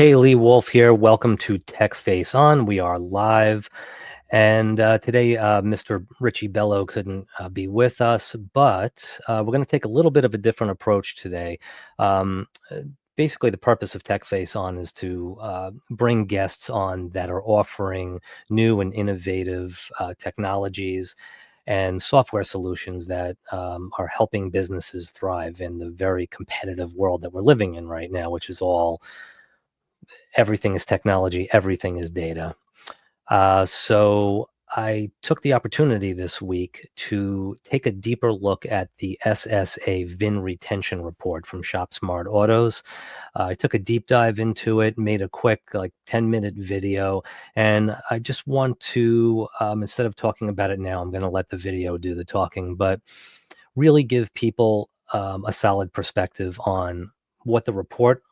Hey, Lee Wolf here. Welcome to Tech Face On. We are live. And today, Mr. Richie Bello couldn't be with us, but we're going to take a little bit of a different approach today. Um, uh, Basically, the purpose of Tech Face On is to bring guests on that are offering new and innovative technologies and software solutions that are helping businesses thrive in the very competitive world that we're living in right now, which is all everything is technology, everything is data. So I took the opportunity this week to take a deeper look at the SSA-VIN retention report from Shop Smart Autos. I took a deep dive into it, made a quick, like 10-minute video, and I just want to, instead of talking about it now, I'm going to let the video do the talking, but really give people a solid perspective on what the report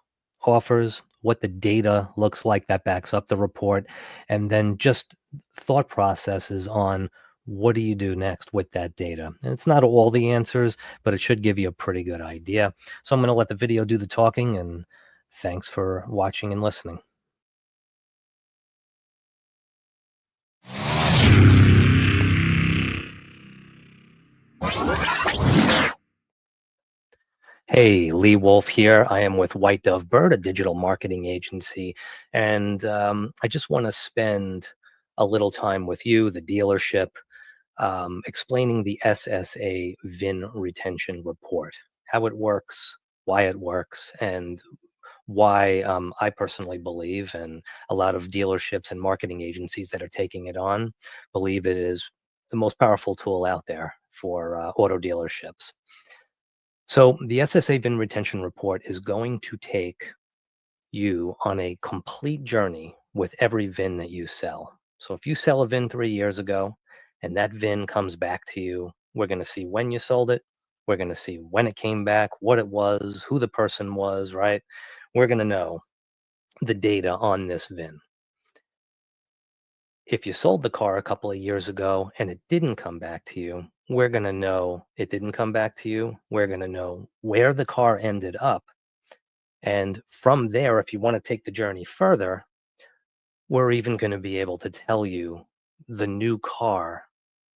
offers, what the data looks like that backs up the report, and then just thought processes on what do you do next with that data. And it's not all the answers, but it should give you a pretty good idea. So I'm going to let the video do the talking, and thanks for watching and listening. Hey, Lee Wolf here. I am with White Dove Bird, a digital marketing agency, and I just want to spend a little time with you, the dealership, explaining the SSA VIN retention report, how it works, why it works, and why I personally believe, and a lot of dealerships and marketing agencies that are taking it on believe it is the most powerful tool out there for auto dealerships. So the SSA VIN retention report is going to take you on a complete journey with every VIN that you sell. So if you sell a VIN 3 years ago and that VIN comes back to you, we're going to see when you sold it. We're going to see when it came back, what it was, who the person was, right? We're going to know the data on this VIN. If you sold the car a couple of years ago and it didn't come back to you, we're going to know it didn't come back to you. We're going to know where the car ended up. And from there, if you want to take the journey further, we're even going to be able to tell you the new car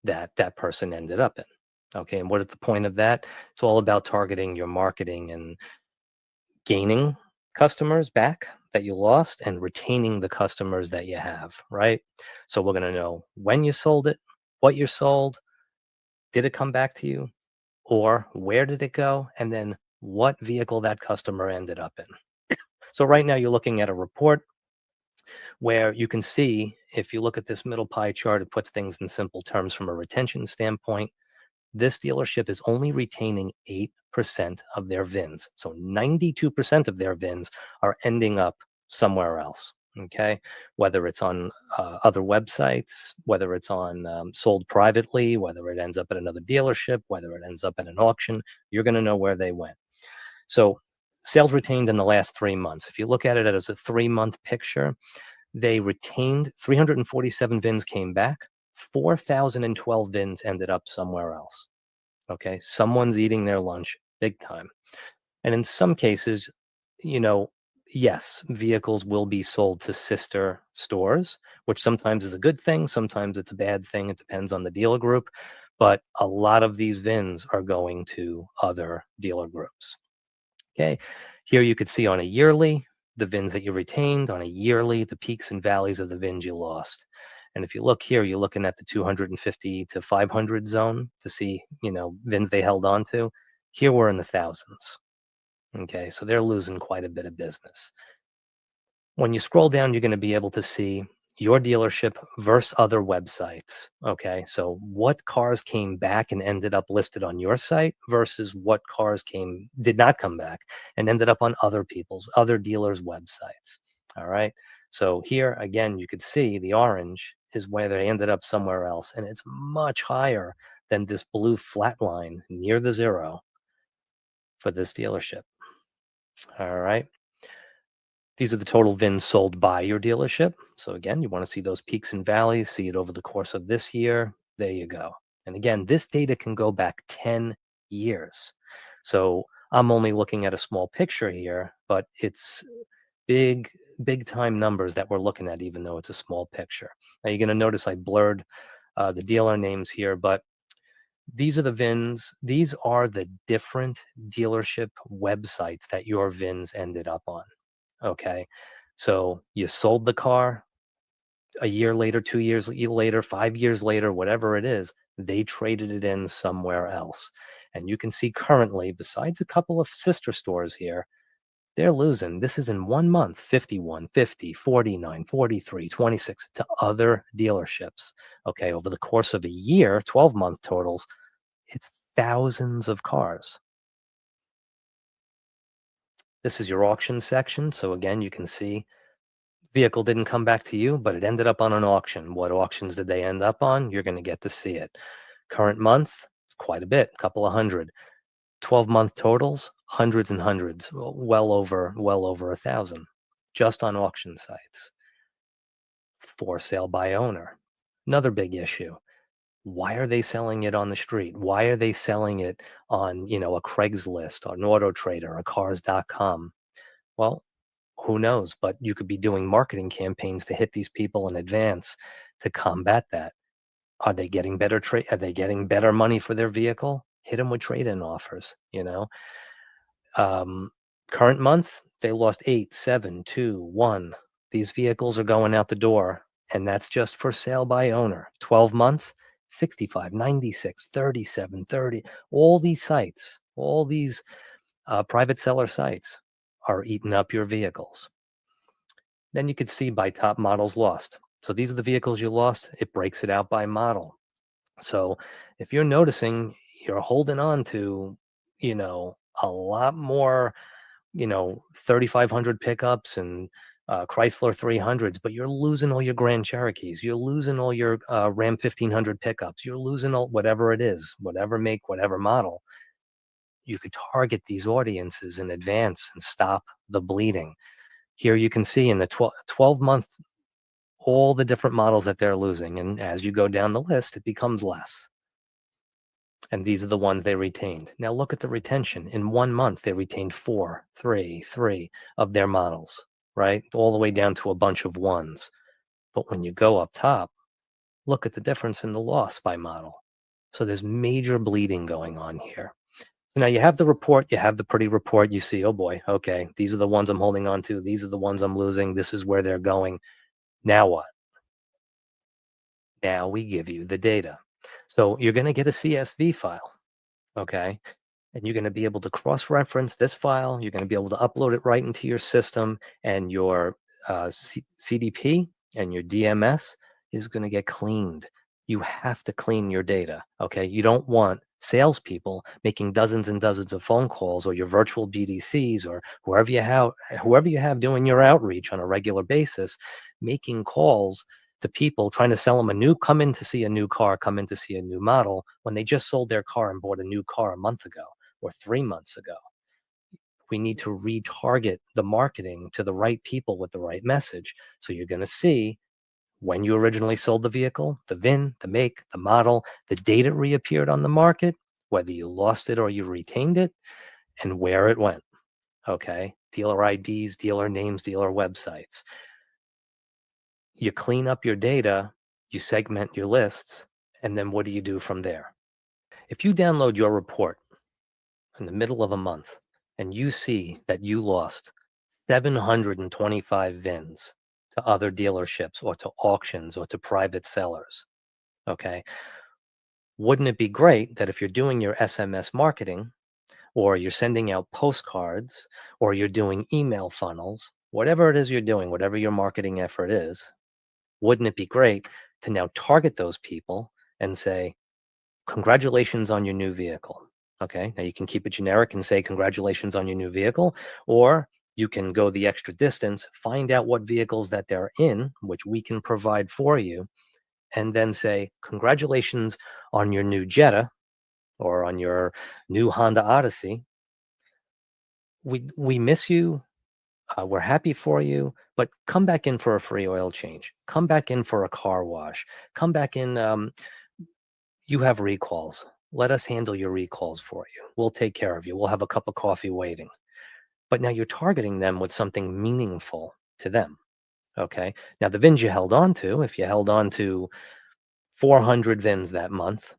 that that person ended up in. Okay. And what is the point of that? It's all about targeting your marketing and gaining customers back that you lost and retaining the customers that you have, right? So we're going to know when you sold it, what you sold, did it come back to you, or where did it go, and then what vehicle that customer ended up in. So right now you're looking at a report where you can see, if you look at this middle pie chart, it puts things in simple terms from a retention standpoint. This dealership is only retaining 8% of their VINs. So 92% of their VINs are ending up somewhere else. Okay. Whether it's on other websites, whether it's on sold privately, whether it ends up at another dealership, whether it ends up at an auction, you're going to know where they went. So sales retained in the last 3 months. If you look at it as a 3-month picture, they retained 347 VINs came back, 4,012 VINs ended up somewhere else. Okay. Someone's eating their lunch big time. And in some cases, you know, yes, vehicles will be sold to sister stores, which sometimes is a good thing. Sometimes it's a bad thing. It depends on the dealer group. But a lot of these VINs are going to other dealer groups. Okay. Here you could see on a yearly, the VINs that you retained, on a yearly, the peaks and valleys of the VINs you lost. And if you look here, you're looking at the 250 to 500 zone to see, VINs they held on to. Here we're in the thousands. Okay. So they're losing quite a bit of business. When you scroll down, you're going to be able to see your dealership versus other websites. Okay. So what cars came back and ended up listed on your site versus what cars did not come back and ended up on other dealers' websites. All right. So here again, you could see the orange is where they ended up somewhere else. And it's much higher than this blue flat line near the zero for this dealership. All right. These are the total VINs sold by your dealership. So again, you want to see those peaks and valleys, see it over the course of this year. There you go. And again, this data can go back 10 years. So I'm only looking at a small picture here, but it's big, big time numbers that we're looking at, even though it's a small picture. Now you're going to notice I blurred the dealer names here, but these are the VINs. These are the different dealership websites that your VINs ended up on. Okay. So you sold the car a year later, 2 years later, 5 years later, whatever it is, they traded it in somewhere else. And you can see currently, besides a couple of sister stores here, they're losing. This is in 1 month, 51, 50, 49, 43, 26 to other dealerships. Okay. Over the course of a year, 12-month totals, it's thousands of cars. This is your auction section. So again, you can see vehicle didn't come back to you, but it ended up on an auction. What auctions did they end up on? You're going to get to see it. Current month, it's quite a bit, a couple of hundred. 12-month totals, hundreds and hundreds, well over 1,000, just on auction sites. For sale by owner, another big issue. Why are they selling it on the street? Why are they selling it on, a Craigslist or an Auto Trader or Cars.com? Well, who knows? But you could be doing marketing campaigns to hit these people in advance to combat that. Are they getting better trade? Are they getting better money for their vehicle? Hit them with trade-in offers. Um, Current month they lost 8, 7, 2, 1. These vehicles are going out the door, and that's just for sale by owner. 12 months, 65, 96, 37, 30. All these sites, all these private seller sites are eating up your vehicles. Then you could see by top models lost. So these are the vehicles you lost. It breaks it out by model. So if you're noticing you're holding on to, a lot more, 3,500 pickups and Chrysler 300s, but you're losing all your Grand Cherokees. You're losing all your Ram 1500 pickups. You're losing all whatever it is, whatever make, whatever model. You could target these audiences in advance and stop the bleeding. Here you can see in the 12-month, all the different models that they're losing. And as you go down the list, it becomes less. And these are the ones they retained. Now look at the retention. In 1 month, they retained 4, 3, 3 of their models, right? All the way down to a bunch of ones. But when you go up top, look at the difference in the loss by model. So there's major bleeding going on here. Now you have the report, you have the pretty report. You see, oh boy, okay, these are the ones I'm holding on to. These are the ones I'm losing. This is where they're going. Now what? Now we give you the data. So you're going to get a CSV file, okay? And you're going to be able to cross-reference this file. You're going to be able to upload it right into your system, and your CDP and your DMS is going to get cleaned. You have to clean your data, okay? You don't want salespeople making dozens and dozens of phone calls, or your virtual BDCs, or whoever you have doing your outreach on a regular basis, making calls to people trying to sell them come in to see a new car, come in to see a new model, when they just sold their car and bought a new car a month ago or 3 months ago. We need to retarget the marketing to the right people with the right message. So you're going to see when you originally sold the vehicle, the VIN, the make, the model, the date it reappeared on the market, whether you lost it or you retained it, and where it went. Okay. Dealer IDs, dealer names, dealer websites. You clean up your data, you segment your lists, and then what do you do from there? If you download your report in the middle of a month and you see that you lost 725 VINs to other dealerships or to auctions or to private sellers, okay, wouldn't it be great that if you're doing your SMS marketing, or you're sending out postcards, or you're doing email funnels, whatever it is you're doing, whatever your marketing effort is, wouldn't it be great to now target those people and say, congratulations on your new vehicle? Okay, now you can keep it generic and say, congratulations on your new vehicle, or you can go the extra distance, find out what vehicles that they're in, which we can provide for you, and then say, congratulations on your new Jetta or on your new Honda Odyssey. We miss you. We're happy for you, but come back in for a free oil change. Come back in for a car wash. Come back in. You have recalls. Let us handle your recalls for you. We'll take care of you. We'll have a cup of coffee waiting. but now you're targeting them with something meaningful to them. Okay. Now, the VINs you held on to, if you held on to 400 VINs that month,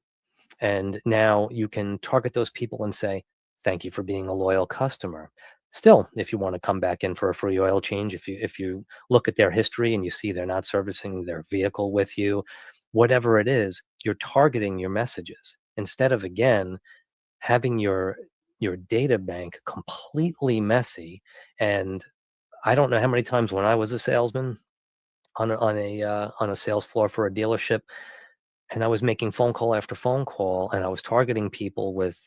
and now you can target those people and say, thank you for being a loyal customer. Still, if you want to come back in for a free oil change, if you look at their history and you see they're not servicing their vehicle with you, whatever it is, you're targeting your messages instead of, again, having your data bank completely messy. And I don't know how many times when I was a salesman on a sales floor for a dealership, and I was making phone call after phone call, and I was targeting people with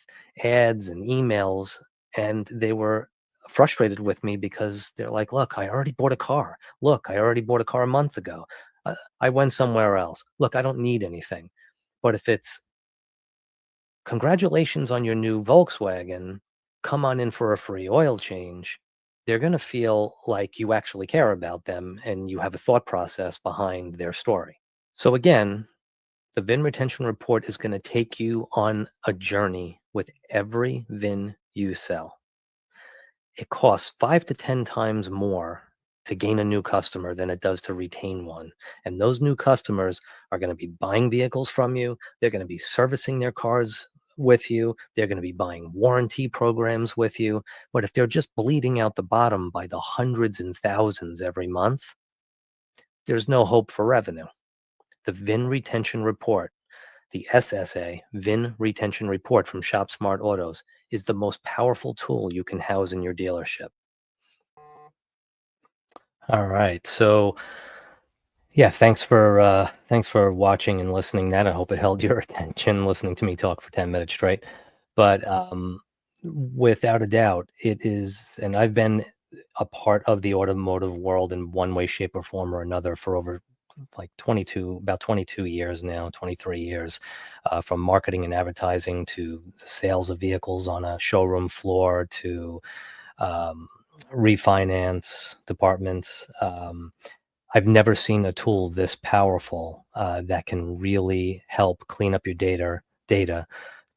ads and emails, and they were frustrated with me because they're like, "Look, I already bought a car. Look, I already bought a car a month ago. I went somewhere else. Look, I don't need anything." But if it's, "Congratulations on your new Volkswagen. Come on in for a free oil change," they're gonna feel like you actually care about them and you have a thought process behind their story. So again, the VIN retention report is going to take you on a journey with every VIN you sell. It costs 5 to 10 times more to gain a new customer than it does to retain one. And those new customers are going to be buying vehicles from you. They're going to be servicing their cars with you. They're going to be buying warranty programs with you. But if they're just bleeding out the bottom by the hundreds and thousands every month, there's no hope for revenue. The VIN retention report, the SSA-VIN retention report from Shop Smart Autos, is the most powerful tool you can house in your dealership. All right. So yeah, thanks for watching and listening. That, I hope it held your attention, listening to me talk for 10 minutes straight. But without a doubt, it is, and I've been a part of the automotive world in one way, shape, or form or another for over like about 22 years now, 23 years, from marketing and advertising to the sales of vehicles on a showroom floor to um, refinance departments. I've never seen a tool this powerful that can really help clean up your data,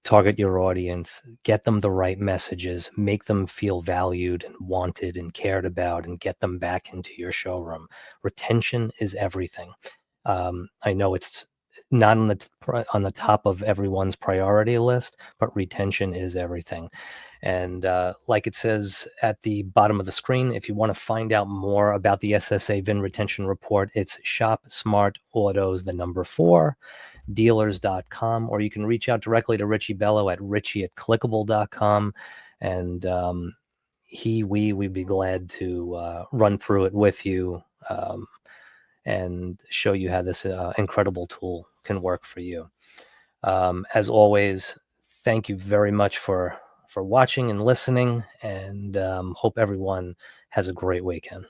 target your audience, get them the right messages, make them feel valued and wanted and cared about, and get them back into your showroom. Retention is everything. I know it's not on the top of everyone's priority list, but retention is everything. And like it says at the bottom of the screen, if you want to find out more about the SSA VIN retention report, it's Shop Smart Autos, the number 4, dealers.com, or you can reach out directly to Richie Bello at richie@clickable.com. And we'd be glad to run through it with you and show you how this incredible tool can work for you. As always, thank you very much for watching and listening, and hope everyone has a great weekend.